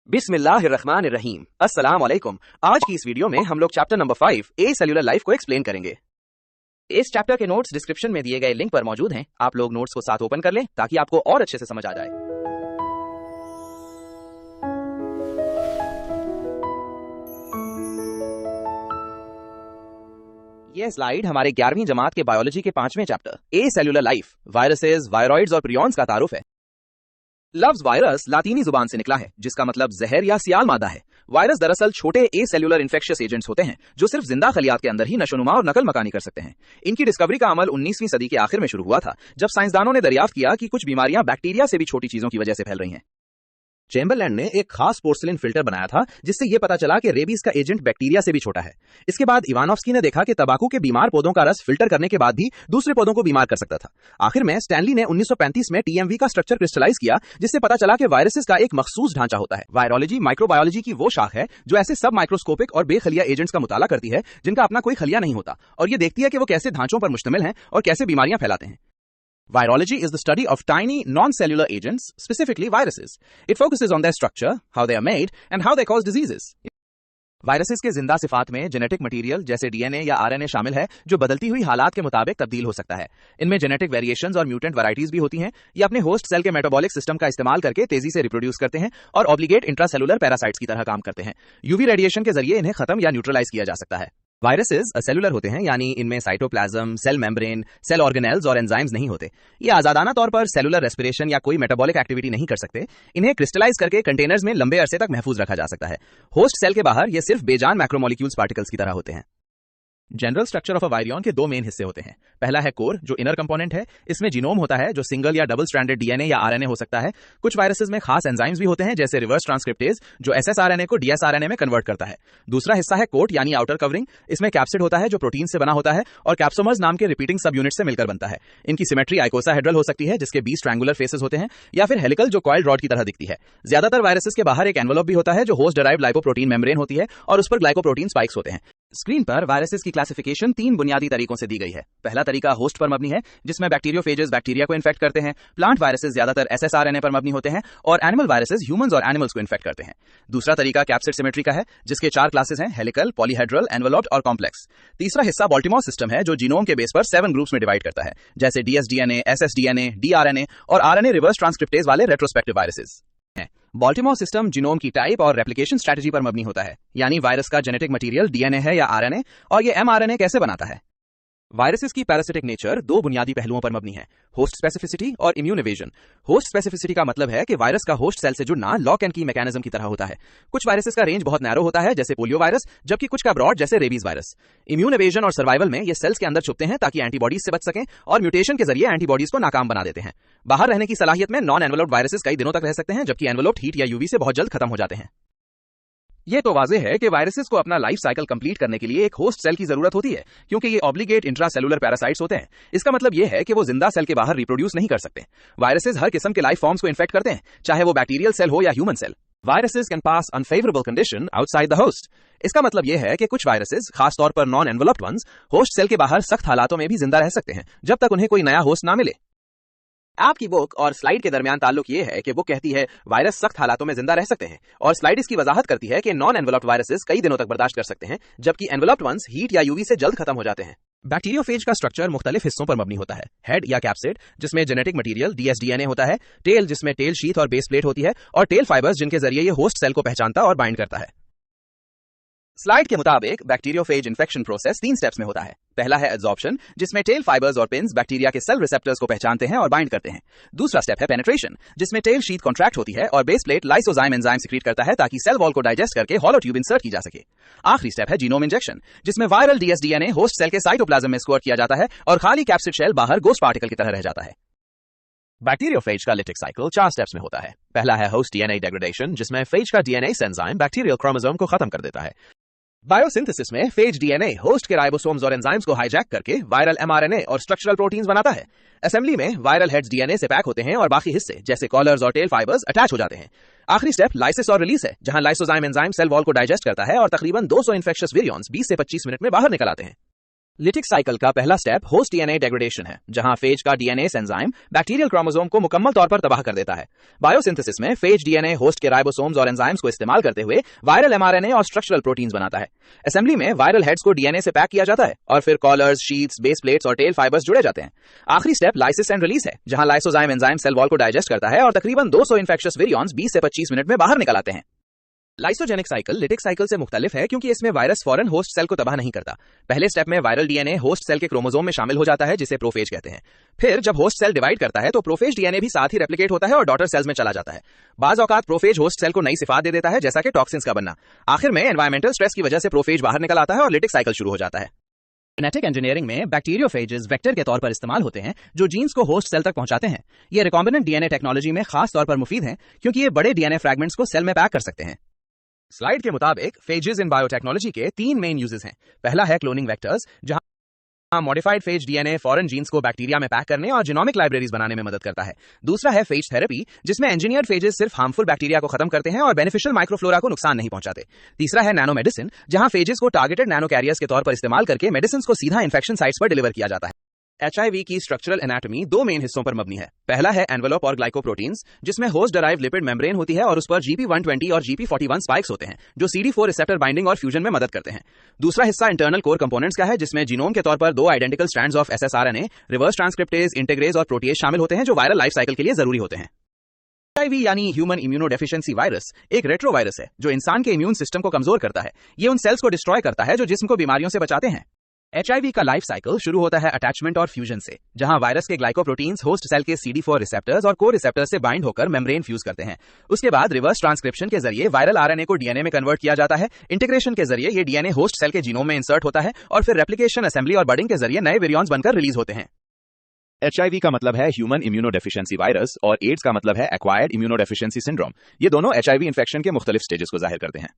बिस्मिल्लाहिर्रहमानिर्रहीम। अस्सलाम वालेकुम। आज की इस वीडियो में हम लोग चैप्टर नंबर 5 ए सेल्यूलर लाइफ को एक्सप्लेन करेंगे। इस चैप्टर के नोट्स डिस्क्रिप्शन में दिए गए लिंक पर मौजूद हैं। आप लोग नोट्स को साथ ओपन कर लें ताकि आपको और अच्छे से समझ आ जाए। यह स्लाइड हमारे 11वीं जमात के बायोलॉजी के 5वें चैप्टर ए सेल्यूलर लाइफ, वायरसेस, वायरॉइड्स और प्रियॉन्स का तारुफ है। लफ्ज वायरस लातीनी जुबान से निकला है जिसका मतलब जहर या सियाल मादा है। वायरस दरअसल छोटे ए सेल्यूलर इन्फेक्शियस एजेंट्स होते हैं जो सिर्फ जिंदा खलियात के अंदर ही नशोनुमा और नकल मकानी कर सकते हैं। इनकी डिस्कवरी का अमल 19वीं सदी के आखिर में शुरू हुआ था जब साइंसदानों ने दरियाफ्त किया कि कुछ बीमारियां बैक्टीरिया से भी छोटी चीजों की वजह से फैल रही हैं। चेम्बरलैंड ने एक खास पोर्सिलिन फिल्टर बनाया था जिससे यह पता चला कि रेबीज का एजेंट बैक्टीरिया से भी छोटा है। इसके बाद इवानोव्स्की ने देखा कि तंबाकू के बीमार पौधों का रस फिल्टर करने के बाद भी दूसरे पौधों को बीमार कर सकता था। आखिर में स्टैनली ने 1935 में टीएमवी का स्ट्रक्चर क्रिस्टलाइज किया जिससे पता चला कि वायरसेस का एक मखसूस ढांचा होता है। वायरोलॉजी माइक्रोबायोलॉजी की वो शाख है जो ऐसे सब माइक्रोस्कोपिक और बेखलिया एजेंट्स का मुताला करती है जिनका अपना कोई खलिया नहीं होता, और ये देखती है कि वो कैसे ढांचों पर मुश्तमिल हैं और कैसे बीमारियां फैलाते हैं। Virology is the study of tiny, non-cellular agents, specifically viruses. It focuses on their structure, how they are made, and how they cause diseases. Viruses के जिंदा सिफात में जेनेटिक मटेरियल जैसे डीएनए या आरएनए शामिल है जो बदलती हुई हालात के मुताबिक तब्दील हो सकता है। इनमें जेनेटिक वेरिएशंस और म्यूटेंट वैरायटीज भी होती हैं। ये अपने होस्ट सेल के मेटाबॉलिक सिस्टम का इस्तेमाल करके तेजी से रिप्रोड्यूस करते हैं और ऑब्लिगेट इंट्रासेलुलर पैरासाइट्स की तरह काम करते हैं। यूवी रेडिएशन के जरिए इन्हें खत्म या न्यूट्रलाइज किया जा सकता है। वायरसेस असेलुलर होते हैं, यानी इनमें cytoplasm, cell membrane, cell organelles और एंजाइम्स नहीं होते। ये आजादाना तौर पर सेलुलर रेस्पिरेशन या कोई मेटाबॉलिक एक्टिविटी नहीं कर सकते। इन्हें क्रिस्टलाइज करके कंटेनर्स में लंबे अरसे तक महफूज रखा जा सकता है। होस्ट सेल के बाहर ये सिर्फ बेजान मैक्रोमोलिक्यूल्स पार्टिकल्स की तरह होते हैं। General structure of a virion के दो मेन हिस्से होते हैं। पहला है कोर जो इनर कंपोनेंट है। इसमें जीनोम होता है जो सिंगल या डबल स्ट्रैंडेड डीएनए या आरएनए हो सकता है। कुछ वायरसेस में खास एंजाइम्स भी होते हैं जैसे रिवर्स ट्रांसक्रिप्टेज जो एसएसआरएनए को डीएसआरएनए में कन्वर्ट करता है। दूसरा हिस्सा है कोट यानी आउटर कवरिंग। इसमें कैप्सिड होता है जो प्रोटीन से बना होता है और कैप्सोमर्स नाम के रिपीटिंग सब यूनिट से मिलकर बनता है। इनकी सिमेट्री आइकोसाहेड्रल हो सकती है जिसके 20 ट्रायंगुलर फेसेस होते हैं, या फिर हेलिकल जो कॉइल्ड रॉड की तरह दिखती है। ज्यादातर वायरसेस के बाहर एक एनवेलप भी होता है जो होस्ट डेराइव्ड लाइपोप्रोटीन मेम्ब्रेन होती है और उस पर ग्लाइकोप्रोटीन स्पाइक्स होते हैं। स्क्रीन पर वायरसेस की क्लासिफिकेशन 3 बुनियादी तरीकों से दी गई है। पहला तरीका होस्ट पर मबनी है जिसमें बैक्टीरियोफेजेस बैक्टीरिया को इन्फेक्ट करते हैं। प्लांट वायरसेस ज्यादातर एसएसआरएनए पर मबनी होते हैं और एनिमल वायरसेस ह्यूमंस और एनिमल्स को इन्फेक्ट करते हैं। दूसरा तरीका कैप्सिड सिमेट्री का है जिसके 4 क्लासेस हैं, हेलिकल, पॉलीहेड्रल, एनवेलप्ड और कॉम्प्लेक्स। तीसरा हिस्सा बाल्टीमोर सिस्टम है जो जीनोम के बेस पर 7 ग्रुप्स में डिवाइड करता है जैसे डीएसडीएनए, एसएसडीएनए, डीआरएनए और आरएनए रिवर्स ट्रांसक्रिप्टेज वाले retrospective viruses. Baltimore system genome की टाइप और रेप्लिकेशन स्ट्रेटजी पर मबनी होता है, यानी वायरस का जेनेटिक मटेरियल डीएनए है या आरएनए, और ये एमआरएनए कैसे बनाता है। वायरसेस की पैरासिटिक नेचर 2 बुनियादी पहलुओं पर मबनी है, होस्ट स्पेसिफिसिटी और इम्यून एवेजन। होस्ट स्पेसिफिसिटी का मतलब है कि वायरस का होस्ट सेल से जुड़ना लॉक एंड की मैकेनिज्म की तरह होता है। कुछ वायरसेस का रेंज बहुत नैरो होता है जैसे पोलियो वायरस, जबकि कुछ का ब्रॉड जैसे रेबीज वायरस। इम्यून एवेजन और सर्वाइवल में ये सेल्स के अंदर छुपते हैं ताकि एंटीबॉडीज से बच सकें और म्यूटेशन के जरिए एंटीबॉडीज को नाकाम बना देते हैं। बाहर रहने की सलाहियत में नॉन एनवेलप्ड वायरसेस कई दिनों तक रह सकते हैं जबकि एनवेलप्ड हीट या यूवी से बहुत जल्द खत्म हो जाते हैं। ये तो वाज़ेह है कि वायरसेस को अपना लाइफ साइकिल कंप्लीट करने के लिए एक होस्ट सेल की जरूरत होती है क्योंकि ये ऑब्लिगेट इंट्रासेलुलर पैरासाइट्स होते हैं। इसका मतलब ये है कि वो जिंदा सेल के बाहर रिप्रोड्यूस नहीं कर सकते। वायरसेस हर किस्म के लाइफ फॉर्म्स को इन्फेक्ट करते हैं, चाहे वो बैक्टीरियल सेल हो या human cell. Viruses can pass unfavourable condition outside the host. इसका मतलब यह है कि कुछ वायरसेस, खासतौर पर non enveloped ones, host cell के बाहर सख्त हालातों में भी जिंदा रह सकते हैं जब तक उन्हें कोई नया होस्ट ना मिले। आपकी बुक और स्लाइड के दरमियान ताल्लुक ये है कि बुक कहती है वायरस सख्त हालातों में जिंदा रह सकते हैं और स्लाइड इसकी वजाहत करती है कि नॉन एनवेलप्ड वायरसेस कई दिनों तक बर्दाश्त कर सकते हैं जबकि एनवेलप्ड वंस हीट या यूवी से जल्द खत्म हो जाते हैं। बैक्टीरियोफेज का स्ट्रक्चर मुख्तलिफ हिस्सों पर मबनी होता है। हेड या कैप्सिड जिसमें जेनेटिक मटेरियल डीएसडीएनए होता है, टेल जिसमें टेल शीथ और बेस प्लेट होती है, और टेल फाइबर्स जिनके जरिए ये होस्ट सेल को पहचानता और बाइंड करता है। स्लाइड के मुताबिक बैक्टीरियोफेज इन्फेक्शन प्रोसेस 3 स्टेप्स में होता है। पहला है एब्जॉर्प्शन जिसमें टेल फाइबर्स और पिन्स बैक्टीरिया के सेल रिसेप्टर्स को पहचानते हैं और बाइंड करते हैं। दूसरा स्टेप है पेनिट्रेशन जिसमें टेल शीट कॉन्ट्रैक्ट होती है और base plate lysozyme enzyme secrete करता है ताकि सेल वॉल को डाइजेस्ट करके हॉलो ट्यूब इंसर्ट की जा सके। आखिरी स्टेप है जीनोम इंजेक्शन जिसमें वायरल डीएसडीएनए होस्ट सेल के साइटोप्लाज्म में स्क्वायर किया जाता है और खाली कैप्सिड शेल बाहर गोस्ट पार्टिकल की तरह रह जाता है। बैक्टीरियोफेज का लिटिक साइकिल 4 स्टेप्स में होता है। पहला है होस्ट डीएनए डिग्रेडेशन जिसमें फेज का डीएनए एंजाइम बैक्टीरियल क्रोमोसोम को खत्म कर देता है। बायोसिंथेसिस में फेज डीएनए होस्ट के राइबोसोम्स और एंजाइम्स को हाईजैक करके वायरल एमआरएनए और स्ट्रक्चरल प्रोटीन्स बनाता है। असेंबली में वायरल हेड्स डीएनए से पैक होते हैं और बाकी हिस्से जैसे कॉलर्स और टेल फाइबर्स अटैच हो जाते हैं। आखिरी स्टेप लाइसिस और रिलीज है जहां लाइसोजाइम एंजाइम सेल वॉल को डाइजेस्ट करता है और तकरीबन 200 इन्फेक्शियस विरियॉन्स 20 से 25 मिनट में बाहर निकल आते हैं। लिटिक साइकिल का पहला स्टेप होस्ट डीएनए डेग्रेडेशन है, जहां फेज का डीएनए एंजाइम बैक्टीरियल क्रोमोसोम को मुकम्मल तौर पर तबाह कर देता है। बायोसिंथेसिस में फेज डीएनए होस्ट के राइबोसोम्स और एंजाइम्स को इस्तेमाल करते हुए वायरल एमआरएनए और स्ट्रक्चरल प्रोटीन्स बनाता है। असेंबली में वायरल हेड्स को डीएनए से पैक किया जाता है और फिर कॉलर्स, शीट्स, बेस प्लेट्स और टेल फाइबर्स जुड़े जाते हैं। आखिरी स्टेप लाइसिस एंड रिलीज है, जहां लाइसोजाइम एंजाइम सेल वॉल को डाइजेस्ट करता है और तकरीबन 200 इन्फेक्शियस विरियॉन्स 20 से 25 मिनट में बाहर निकल आते हैं। लाइसोजेनिक साइकिल लिटिक साइकिल से मुख्तलिफ है क्योंकि इसमें वायरस फौरन होस्ट सेल को तबाह नहीं करता। पहले स्टेप में वायरल डीएनए होस्ट सेल के क्रोमोसोम में शामिल हो जाता है, जिसे प्रोफेज कहते हैं। फिर जब होस्ट सेल डिवाइड करता है तो प्रोफेज डीएनए भी साथ ही रेप्लिकेट होता है और डॉटर सेल्स में चला जाता है। बाज औकात प्रोफेज होस्ट सेल को नई सिफात दे देता है, जैसा कि टॉक्सिन्स का बनना। आखिर में एनवायरमेंटल स्ट्रेस की वजह से प्रोफेज बाहर निकल आता है और लिटिक साइकिल शुरू हो जाता है। जेनेटिक इंजीनियरिंग में बैक्टीरियोफेजेस वेक्टर के तौर पर इस्तेमाल होते हैं, जो जीन्स को होस्ट सेल तक पहुंचाते हैं। ये रिकॉम्बिनेंट डीएनए टेक्नोलॉजी में खास तौर पर मुफीद हैं क्योंकि ये बड़े डीएनए फ्रैगमेंट्स को सेल में पैक कर सकते हैं। स्लाइड के मुताबिक फेजेस इन बायोटेक्नोलॉजी के 3 मेन यूजेस हैं। पहला है क्लोनिंग वेक्टर्स, जहां modified phage DNA foreign genes को बैक्टीरिया में पैक करने और जीनोमिक लाइब्रेरीज बनाने में मदद करता है। दूसरा है फेज थेरेपी, जिसमें इंजीनियर्ड फेजेस सिर्फ हार्मफुल बैक्टीरिया को खत्म करते हैं और बेनिफिशियल माइक्रोफ्लोरा को नुकसान नहीं पहुंचाते। तीसरा है नैनो मेडिसिन, जहां फेजेस को टारगेटेड नैनो कैरियर्स के तौर पर इस्तेमाल करके मेडिसिन को सीधा इन्फेक्शन साइट्स पर डिलीवर किया जाता है। एचआईवी की स्ट्रक्चरल एनाटॉमी 2 मेन हिस्सों पर मबनी है। पहला है एनवेलोप और ग्लाइकोप्रोटीन्स, जिसमें होस्ट डराइव लिपिड मेम्ब्रेन होती है और उस पर GP120 और GP41 स्पाइक्स होते हैं, जो CD4 रिसेप्टर बाइंडिंग और फ्यूजन में मदद करते हैं। दूसरा हिस्सा इंटरनल कोर कंपोनेंट्स का है, जिसमें जीनोम के तौर पर 2 identical strands of SSRNA, reverse transcriptase, integrase और प्रोटीएज शामिल होते हैं, जो वायरल लाइफ साइकिल के लिए जरूरी होते हैं। एचआईवी यानी ह्यूमन इम्यूनोडेफिशिएंसी वायरस एक रेट्रोवायरस है, जो इंसान के इम्यून सिस्टम को कमजोर करता है। ये उन सेल्स को डिस्ट्रॉय करता है जो जिस्म को बीमारियों से बचाते हैं। एचआईवी का लाइफ साइकिल शुरू होता है अटैचमेंट और फ्यूजन से, जहां वायरस के ग्लाइकोप्रोटीन्स होस्ट सेल के CD4 रिसेप्टर्स और को रिसेप्टर्स से बाइंड होकर मेम्ब्रेन फ्यूज करते हैं। उसके बाद रिवर्स ट्रांसक्रिप्शन के जरिए वायरल आरएनए को डीएनए में कन्वर्ट किया जाता है। इंटीग्रेशन के जरिए ये डीएनए होस्ट सेल के जीनोम में इंसर्ट होता है और फिर रेप्लिकेशन, असेंबली और बडिंग के जरिए नए विरियॉन्स बनकर रिलीज होते हैं। एचआईवी का मतलब है ह्यूमन इम्यूनोडेफिशिएंसी वायरस और एड्स का मतलब है एक्वायर्ड इम्यूनोडेफिशिएंसी सिंड्रोम। ये दोनों एचआईवी इन्फेक्शन के मुख्तलिफ स्टेजेस को जाहिर करते हैं।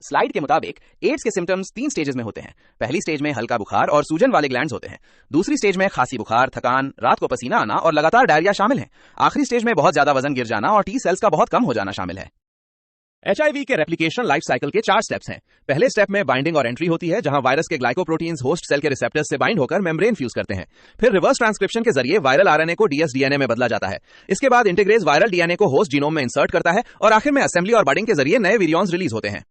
स्लाइड के मुताबिक एड्स के सिम्टम्स 3 स्टेजेस में होते हैं। पहली स्टेज में हल्का बुखार और सूजन वाले ग्लैंड्स होते हैं। दूसरी स्टेज में खांसी, बुखार, थकान, रात को पसीना आना और लगातार डायरिया शामिल है। आखिरी स्टेज में बहुत ज्यादा वजन गिर जाना और टी सेल्स का बहुत कम हो जाना शामिल है। एचआईवी के रेप्लिकेशन लाइफ साइकिल के 4 स्टेप्स हैं। पहले स्टेप में बाइंडिंग और एंट्री होती है, जहां वायरस के ग्लाइकोप्रोटीन्स होस्ट सेल के रिसेप्टर्स से बाइंड होकर मेम्ब्रेन फ्यूज करते हैं। फिर रिवर्स ट्रांसक्रिप्शन के जरिए वायरल आरएनए को डीएसडीएनए में बदला जाता है। इसके बाद इंटीग्रेज वायरल डीएनए को होस्ट जीनोम में इंसर्ट करता है और आखिर में असेंबली और बडिंग के जरिए नए विरियॉन्स रिलीज होते हैं।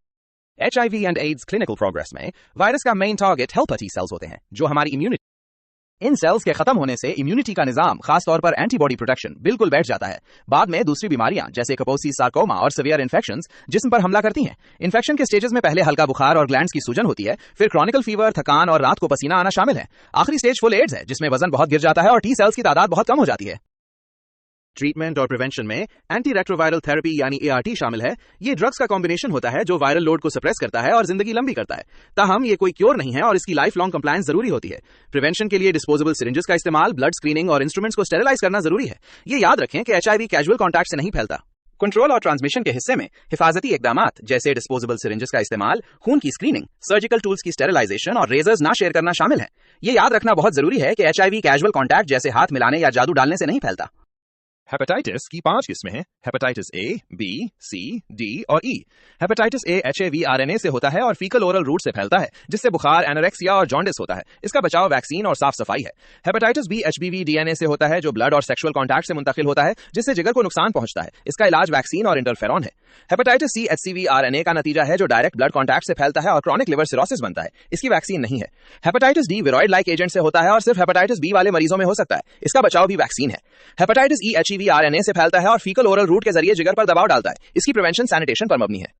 HIV and AIDS clinical progress में वायरस का main target helper T cells होते हैं, जो हमारी इम्यूनिटी। इन सेल्स के खत्म होने से इम्यूनिटी का निजाम, खासतौर पर एंटीबॉडी प्रोटेक्शन, बिल्कुल बैठ जाता है। बाद में दूसरी बीमारियां जैसे कपोसी, सार्कोमा और सीवियर इन्फेक्शंस जिस्म पर हमला करती हैं। इन्फेक्शन के स्टेजेस में पहले हल्का बुखार और ग्लैंड्स की सूजन होती है, फिर क्रॉनिकल फीवर, थकान और रात को पसीना आना शामिल है। आखिरी स्टेज फुल एड्स है, जिसमें वजन बहुत गिर जाता है और टी सेल्स की तादाद बहुत कम हो जाती है। ट्रीटमेंट और प्रिवेंशन में एंटी रेट्रोवायरल थेरेपी यानी ART शामिल है। ये ड्रग्स का कॉम्बिनेशन होता है जो वायरल लोड को सप्रेस करता है और जिंदगी लंबी करता है। ताहम ये कोई क्योर नहीं है और इसकी लाइफ लॉन्ग कंप्लायंस जरूरी होती है। प्रिवेंशन के लिए डिस्पोजेबल सिरिंजेस का इस्तेमाल, ब्लड स्क्रीनिंग और इंस्ट्रूमेंट्स को स्टेरिलाइज करना जरूरी है। ये याद रखें कि एचआईवी कैजुअल कॉन्टैक्ट से नहीं फैलता। कंट्रोल और ट्रांसमिशन के हिस्से में हिफाजती इकदामात जैसे डिस्पोजेबल सिरिंजेस का इस्तेमाल, खून की स्क्रीनिंग, सर्जिकल टूल्स की स्टेरिलाइजेशन और रेजर्स ना शेयर करना शामिल है। ये याद रखना बहुत जरूरी है कि एचआईवी कैजुअल कॉन्टैक्ट जैसे हाथ मिलाने या जादू डालने से नहीं फैलता। हेपेटाइटिस की 5 किस्में हैं। Hepatitis A, B, C, D और E। Hepatitis A HAV RNA से होता है और फीकल ओरल रूट से फैलता है, जिससे बुखार, एनोरेक्सिया और जॉन्डिस होता है। इसका बचाव वैक्सीन और साफ सफाई है। हेपेटाइटिस B HBV DNA से होता है, जो ब्लड और सेक्सुअल कॉन्टैक्ट से मुंतकिल होता है, जिससे जिगर को नुकसान पहुंचता है। इसका इलाज वैक्सीन और इंटरफेरॉन है। हेपेटाइटिस C HCV RNA का नतीजा है, जो डायरेक्ट ब्लड कॉन्टैक्ट से फैलता है और क्रॉनिक लिवर सिरोसिस बनता है। इसकी वैक्सीन नहीं है। हेपेटाइटिस D विरोइड लाइक एजेंट से होता है और सिर्फ हेपेटाइटिस B वाले मरीजों में हो सकता है। इसका बचाव भी वैक्सीन है। हेपेटाइटिस E HEV RNA से फैलता है और फीकल ओरल रूट के जरिए जिगर पर दबाव डालता है। इसकी प्रिवेंशन सैनिटेशन पर मबनी है।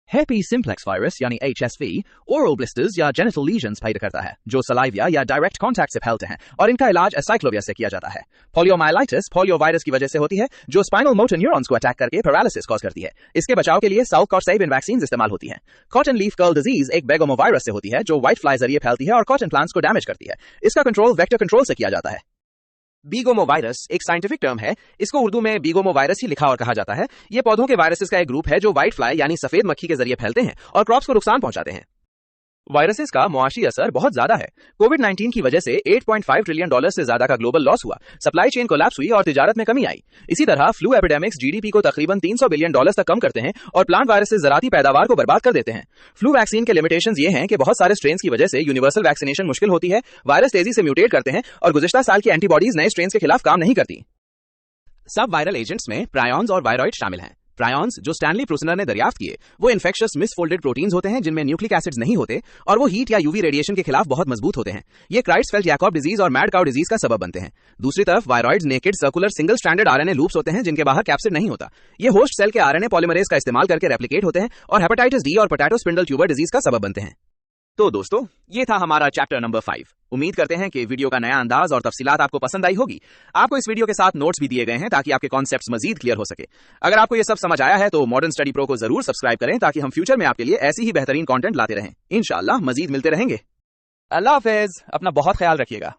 हेपी सिम्प्लेक्स वायरस यानी HSV ओरल ब्लिस्टर्स या जेनिटल लीजन्स पैदा करता है, जो सलाइवा या डायरेक्ट कांटेक्ट से फैलते हैं और इनका इलाज एसाइक्लोवियर से किया जाता है। पोलियोमाइलाइटिस पोलियो वायरस की वजह से होती है, जो स्पाइनल मोटर न्यूरॉन्स को अटैक करके पैरालिसिस कॉज करती है। इसके बचाव के लिए साउथ कॉर्सेविन वैक्सीन इस्तेमाल होती हैं। कॉटन लीफ कर्ल डिजीज एक बेगोमोवायरस से होती है, जो व्हाइट फ्लाई जरिए फैलती है और कॉटन प्लांट्स को डैमेज करती है। इसका कंट्रोल वेक्टर कंट्रोल से किया जाता है। बीगोमोवायरस एक साइंटिफिक टर्म है। इसको उर्दू में बीगोमोवायरस ही लिखा और कहा जाता है। ये पौधों के वायरसेस का एक ग्रुप है जो व्हाइट फ्लाई यानी सफेद मक्खी के जरिए फैलते हैं और क्रॉप्स को नुकसान पहुंचाते हैं। वायरसेस का मुआशी असर बहुत ज्यादा है। कोविड-19 की वजह से $8.5 ट्रिलियन से ज्यादा का ग्लोबल लॉस हुआ, सप्लाई चेन कोलैप्स हुई और तिजारत में कमी आई। इसी तरह फ्लू एपिडेमिक्स जीडीपी को तकरीबन $300 बिलियन तक कम करते हैं और प्लांट वायरसेस ज़राती पैदावार को बर्बाद कर देते हैं। फ्लू वैक्सीन के लिमिटेशंस ये हैं कि बहुत सारे स्ट्रेन्स की वजह से यूनिवर्सल वैक्सीनेशन मुश्किल होती है, वायरस तेजी से म्यूटेट करते हैं और गुज़िश्ता साल की एंटीबॉडीज नए स्ट्रेन्स के खिलाफ काम नहीं करती। सब वायरल एजेंट्स में प्रायोन्स और वायरॉइड शामिल हैं। प्रायोन्स, जो स्टैनली प्रूसनर ने दरियाफ्त किए, वो इन्फेक्शियस मिसफोल्डेड प्रोटीन्स होते हैं जिनमें न्यूक्लिक एसिड्स नहीं होते और वो हीट या यूवी रेडिएशन के खिलाफ बहुत मजबूत होते हैं। ये क्राइट्सफेल्ड-याकॉब डिजीज और मैड काउ डिजीज का सबब बनते हैं। दूसरी तरफ viroids naked circular single stranded RNA loops होते हैं जिनके बाहर कैप्सिड नहीं होता। ये होस्ट सेल के आरएनए पॉलीमरेज का इस्तेमाल करके रेप्लिकेट होते हैं और हेपेटाइटिस डी और पोटैटो स्पिंडल ट्यूबर डिजीज का सबब बनते हैं। तो दोस्तों, ये था हमारा चैप्टर नंबर 5। उम्मीद करते हैं कि वीडियो का नया अंदाज और तफसीलात आपको पसंद आई होगी। आपको इस वीडियो के साथ नोट्स भी दिए गए हैं ताकि आपके कॉन्सेप्ट्स मजीद क्लियर हो सके। अगर आपको ये सब समझ आया है तो मॉडर्न स्टडी प्रो को जरूर सब्सक्राइब करें ताकि हम फ्यूचर में आपके लिए ऐसी ही बेहतरीन कंटेंट लाते रहें। इंशाल्लाह मजीद मिलते रहेंगे। अल्लाह हाफिज, अपना बहुत ख्याल रखिएगा।